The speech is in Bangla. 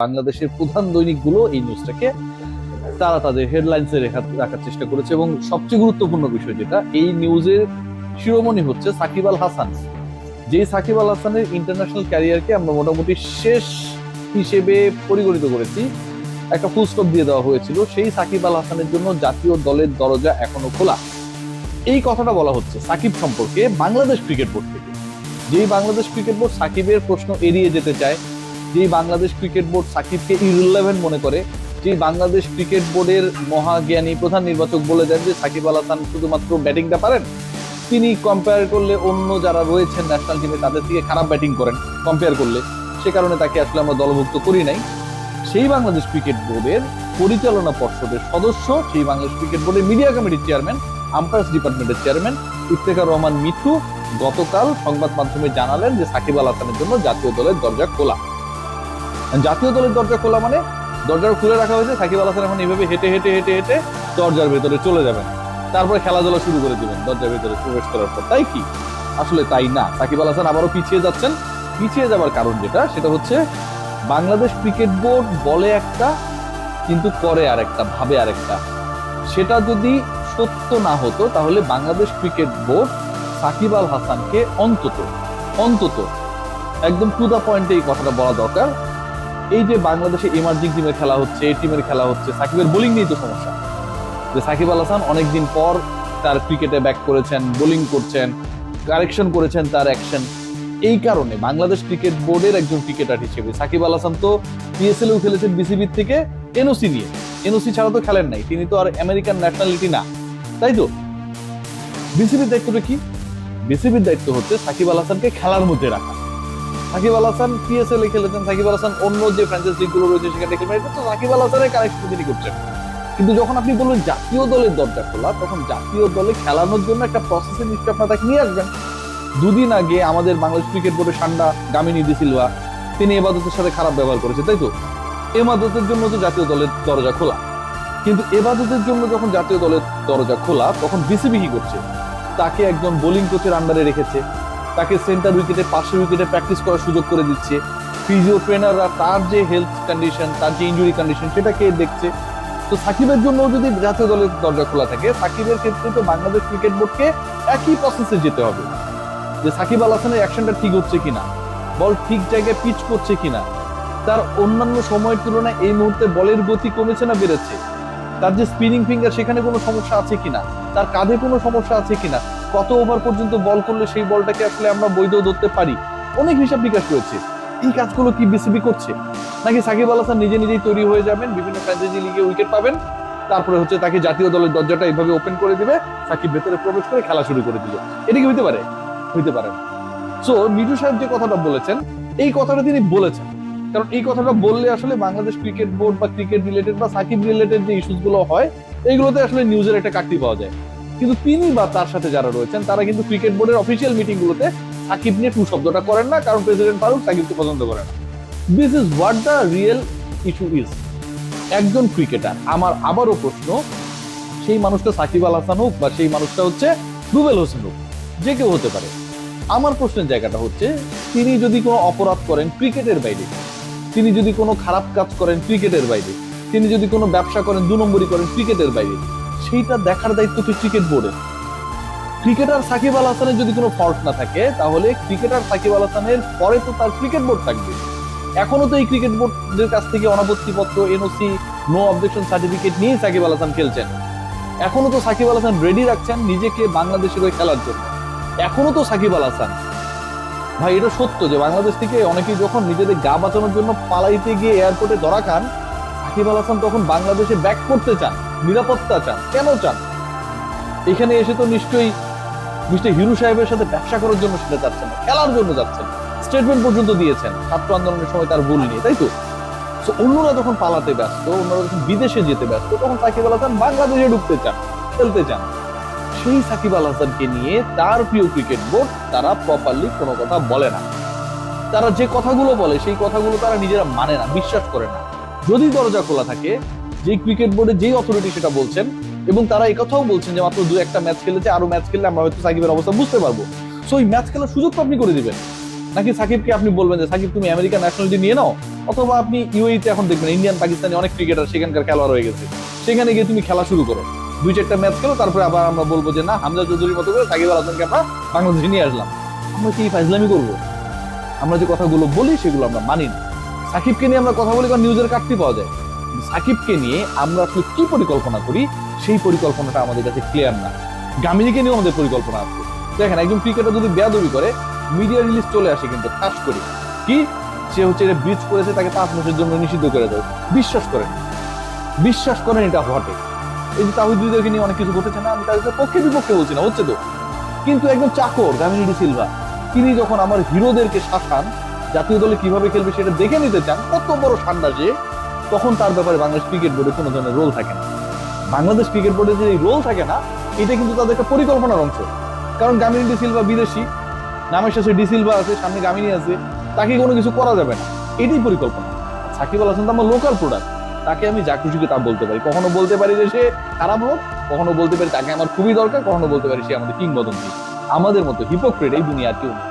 বাংলাদেশের প্রধান দৈনিকগুলো এই নিউজটাকে তারা তাদের হেডলাইন্সে রাখার চেষ্টা করেছে এবং সবচেয়ে গুরুত্বপূর্ণ বিষয় যেটা এই নিউজের শিরোমণি হচ্ছে সাকিব আল হাসান। যেই সাকিব আল হাসানের ইন্টারন্যাশনাল ক্যারিয়ারকে আমরা মোটামুটি শেষ হিসেবে পরিগণিত করেছি, একটা ফুল স্টপ দিয়ে দেওয়া হয়েছিল, সেই সাকিব আল হাসানের জন্য জাতীয় দলের দরজা এখনো খোলা। এই কথাটা বলা হচ্ছে সাকিব সম্পর্কে বাংলাদেশ ক্রিকেট বোর্ড থেকে। যেই বাংলাদেশ ক্রিকেট বোর্ড সাকিবের প্রশ্ন এড়িয়ে যেতে চায়, যেই বাংলাদেশ ক্রিকেট বোর্ড সাকিবকে ইররিলেভেন্ট মনে করে, যেই বাংলাদেশ ক্রিকেট বোর্ডের মহাজ্ঞানী প্রধান নির্বাচক বলে দেন যে সাকিব আল হাসান শুধুমাত্র ব্যাটিংটা পারেন, তিনি কম্পেয়ার করলে অন্য যারা রয়েছেন ন্যাশনাল টিমে তাদের থেকে খারাপ ব্যাটিং করেন কম্পেয়ার করলে, সে কারণে তাকে আসলে আমরা দলভুক্ত করি নাই। সেই বাংলাদেশ ক্রিকেট বোর্ডের পরিচালনা পর্ষদের সদস্য, সেই বাংলাদেশ ক্রিকেট বোর্ডের মিডিয়া কমিটির চেয়ারম্যান, আম্পায়ার্স ডিপার্টমেন্টের চেয়ারম্যান ইফতেখার রহমান মিঠু গতকাল সংবাদ মাধ্যমে জানালেন যে সাকিব আল হাসানের জন্য জাতীয় দলের দরজা খোলা। জাতীয় দলের দরজা খোলা মানে দরজা খুলে রাখা হয়েছে, সাকিব আল হাসান এখন এইভাবে হেঁটে হেঁটে হেঁটে হেঁটে দরজার ভেতরে চলে যাবেন, তারপরে খেলাধুলা শুরু করে দিবেন দরজার ভেতরে প্রবেশ করার পর। তাই কি? আসলে তাই না। সাকিব আল হাসান আবারও পিছিয়ে যাচ্ছেন। পিছিয়ে যাবার কারণ যেটা, সেটা হচ্ছে বাংলাদেশ ক্রিকেট বোর্ড বলে একটা কিন্তু করে আরেকটা, ভাবে আরেকটা। সেটা যদি সত্য না হতো তাহলে বাংলাদেশ ক্রিকেট বোর্ড সাকিব আল হাসানকে অন্তত একদম টু দা পয়েন্টে এই কথাটা বলা দরকার। এই যে বাংলাদেশে ইমার্জিং টিমের খেলা হচ্ছে, এই টিমের খেলা হচ্ছে, সাকিবের বোলিং নিয়েই তো সমস্যা, যে সাকিব আল হাসান অনেকদিন পর তার ক্রিকেটে ব্যাক করেছেন, বোলিং করছেন, কারেকশন করেছেন তার অ্যাকশন। এই কারণে বাংলাদেশ ক্রিকেট বোর্ডের একজন ক্রিকেটার হিসেবে সাকিব আল হাসান তো পিএসএল এও খেলেছেন বিসিবির থেকে এনওসি নিয়ে, এনওসি ছাড়া তো খেলেন নাই, তিনি তো আর আমেরিকান ন্যাশনালিটি না, তাই তো? বিসিবির দায়িত্বটা কি? বিসিবির দায়িত্ব হচ্ছে সাকিব আল হাসানকে খেলার মধ্যে রাখা। সাকিব আল হাসান পিএসএল এ খেলেছেন, সাকিব আল হাসান অন্য যে ফ্র্যাঞ্চাইজি লিগগুলো রয়েছে সেখানে খেলেছেন, তো সাকিব আল হাসানের কারেকশন তিনি করছেন। কিন্তু যখন আপনি বলবেন জাতীয় দলের দরজা খোলা, তখন জাতীয় দলে খেলানোর জন্য একটা প্রসেসে নিশ্চয় আপনার তাকে নিয়ে আসবেন। দুদিন আগে আমাদের বাংলাদেশ ক্রিকেট বোর্ডের সান্ডা গামিনী ডি সিলভা, তিনি এবাদতের সাথে খারাপ ব্যবহার করেছে, তাই তো? এবাদতের জন্য তো জাতীয় দলের দরজা খোলা, কিন্তু এবাদতের জন্য যখন জাতীয় দলের দরজা খোলা তখন বিসিবি কি করছে? তাকে একজন বোলিং কোচের আন্ডারে রেখেছে, তাকে সেন্টার উইকেটে, পাশের উইকেটে প্র্যাকটিস করার সুযোগ করে দিচ্ছে। ফিজিও ট্রেনাররা তার যে হেলথ কন্ডিশন, তার যে ইনজুরি কন্ডিশন, সেটাকে দেখছে। তো সাকিবের জন্য যদি জাতীয় দলের দরজা খোলা থাকে, সাকিবের ক্ষেত্রে তো বাংলাদেশ ক্রিকেট বোর্ডকে একই প্রসেসে যেতে হবে, যে সাকিব আল হাসানের অ্যাকশনটা ঠিক হচ্ছে কিনা, বল ঠিক জায়গায় পিচ করছে কিনা, তার অন্যান্য সময়ের তুলনায় এই মুহূর্তে বলের গতি কমেছে না বেড়েছে, তার যে স্পিনিং ফিঙ্গার সেখানে কোনো সমস্যা আছে কিনা, তার কাঁধে কোনো সমস্যা আছে কিনা, কত ওভার পর্যন্ত বল করলে সেই বলটাকে আসলে আমরা বৈধ ধরতে পারি, অনেক হিসাব বিকাশ রয়েছে। এই কাজগুলো কি বিসিবি করছে? নাকি সাকিব আল হাসান নিজে নিজেই তৈরি হয়ে যাবেন, বিভিন্ন ফ্র্যাঞ্চাইজি লিগে উইকেট পাবেন, তারপরে হচ্ছে তাকে জাতীয় দলের দরজাটা এইভাবে ওপেন করে দিবে, সাকিব ভেতরে প্রবেশ করে খেলা শুরু করে দিল? এটা কি হইতে পারে? হইতে পারে না। সো মিঠু সাহেব যে কথাটা বলেছেন, এই কথাটা তিনি বলেছেন কারণ এই কথাটা বললে আসলে বাংলাদেশ ক্রিকেট বোর্ড বা ক্রিকেট রিলেটেড বা সাকিব রিলেটেড যে ইস্যুস গুলো হয়, এইগুলোতে আসলে নিউজের একটা কাটতি পাওয়া যায়। কিন্তু তিনি বা তার সাথে যারা রয়েছেন তারা কিন্তু ক্রিকেট বোর্ডের অফিসিয়াল মিটিং গুলোতে সাকিব নিয়ে টু শব্দটা করেন না, কারণ প্রেসিডেন্ট ফারুক সাকিবকে পছন্দ করে না। This is what the real issue is. একজন ক্রিকেটার, আমার আবারও প্রশ্ন, সেই মানুষটা সাকিব আল হাসান হোক বা সেই মানুষটা হচ্ছে রুবেল হোসেন হোক, যে কেউ হতে পারে, আমার প্রশ্নের জায়গাটা হচ্ছে তিনি যদি কোনো অপরাধ করেন ক্রিকেটের বাইরে, তিনি যদি কোনো খারাপ কাজ করেন ক্রিকেটের বাইরে, তিনি যদি কোনো ব্যবসা করেন, 2 নম্বরই করেন ক্রিকেটের বাইরে, সেইটা দেখার দায়িত্ব তো ক্রিকেট বোর্ডের। ক্রিকেটার সাকিব আল হাসানের যদি কোনো ফল্ট না থাকে, তাহলে ক্রিকেটার সাকিব আল হাসানের পরে তো তার ক্রিকেট বোর্ড থাকবে। এখনো তো এই ক্রিকেট বোর্ডের কাছ থেকে অনাপত্তিপত্র, এনওসি, নো অবজেকশন সার্টিফিকেট নিয়ে সাকিব আল হাসান খেলছেন। এখনো তো সাকিব আল হাসান রেডি রাখছেন নিজেকে বাংলাদেশের হয়ে খেলার জন্য। এখনো তো সাকিব আল হাসান, ভাই এটা সত্য যে বাংলাদেশ থেকে অনেকেই যখন নিজেদের গা বাঁচানোর জন্য পালাইতে গিয়ে এয়ারপোর্টে ধরা খান, সাকিব আল হাসান তখন বাংলাদেশে ব্যাক করতে চান, নিরাপত্তা চান। কেন চান? এখানে এসে তো নিশ্চয়ই মিস্টার হিরু সাহেবের সাথে ব্যবসা করার জন্য সেটা যাচ্ছেন না, খেলার জন্য যাচ্ছেন। স্টেটমেন্ট পর্যন্ত দিয়েছেন ছাত্র আন্দোলনের সময় তার ভুল নিয়ে, তাই তো? অন্যরা যখন পালাতে ব্যস্ত, অন্যরা যখন বিদেশে যেতে ব্যস্ত, তখন সাকিব আল হাসান বাংলাদেশে ঢুকতে চান, খেলতে চান। সেই সাকিব আল হাসানকে নিয়ে তার প্রিয় ক্রিকেট বোর্ড তারা প্রপারলি কোনো কথা বলে না। তারা যে কথাগুলো বলে সেই কথাগুলো তারা নিজেরা মানে না, বিশ্বাস করে না। যদি দরজা খোলা থাকে, যে ক্রিকেট বোর্ডে যেই অথরিটি সেটা বলছেন, এবং তারা একথাও বলছেন যে মাত্র 2-1টা ম্যাচ খেলেছে, আরো ম্যাচ খেললে আমরা হয়তো সাকিবের অবস্থা বুঝতে পারবো, সো এই ম্যাচ খেলার সুযোগ তো আপনি করে দিবেন। নাকি সাকিবকে আপনি বলবেন যে সাকিব তুমি আমেরিকান ন্যাশনালিটি নিয়ে নাও, অথবা আপনি ইউএইতে এখন দেখবেন ইন্ডিয়ান পাকিস্তানি অনেক ক্রিকেটার সেখানকার খেলোয়াড় হয়ে গেছে, সেখানে গিয়ে তুমি খেলা শুরু করো, 2-4টা ম্যাচ খেলো, তারপরে আবার আমরা বলবো যে না হামজা চৌধুরীর মতো করে সাকিব আল হাসানকে আমরা বাংলাদেশে নিয়ে আসলাম। আমরা কি ফাজলামি করবো? আমরা যে কথাগুলো বলি সেগুলো আমরা মানি না। সাকিবকে নিয়ে আমরা কথা বলি কারণ নিউজের কাটতি পাওয়া যায়, সাকিবকে নিয়ে আমরা আসলে কি পরিকল্পনা করি সেই পরিকল্পনাটা আমাদের কাছে ক্লিয়ার না। গামিনীকে নিয়েও আমাদের পরিকল্পনা আছে। দেখেন একজন ক্রিকেটার যদি বেয়াদবি করে মিডিয়া রিলিজ চলে আসে কিন্তু ঠাস করে কি সে হচ্ছে এটা ব্রিজ করেছে, তাকে 5 মাসের জন্য নিষিদ্ধ করে দেয়। বিশ্বাস করেন এটা ঘটে। এই যে তাহিদ হৃদয়কে নিয়ে অনেক কিছু ঘটেছে না, আমি তাদের পক্ষে বিপক্ষে বলছি না, হচ্ছে তো। কিন্তু একজন চাকর গামিনী ডি সিলভা তিনি যখন আমার হিরোদেরকে শাসান, জাতীয় দলে কিভাবে খেলবে সেটা দেখে নিতে চান, কত বড় ঠান্ডা যে, তখন তার ব্যাপারে বাংলাদেশ ক্রিকেট বোর্ডে কোনো ধরনের রোল থাকে না। বাংলাদেশ ক্রিকেট বোর্ডে যে রোল থাকে না, এটা কিন্তু তাদের একটা পরিকল্পনার অংশ। কারণ গামিনী ডি সিলভা বিদেশি, নামের শেষে ডি সিলভা আছে, সামনে গামিনী আছে, তাকে কোনো কিছু করা যাবে না, এটাই পরিকল্পনা। সাকিব আল হাসান তো আমার লোকাল প্রোডাক্ট, তাকে আমি যা খুশিকে তা বলতে পারি। কখনো বলতে পারি যে সে খারাপ লোক, কখনো বলতে পারি তাকে আমার খুবই দরকার, কখনো বলতে পারি সে আমাদের কিংবদন্তি। আমাদের মতো হিপোক্রেট এই দুনিয়া আর কেউ নেই।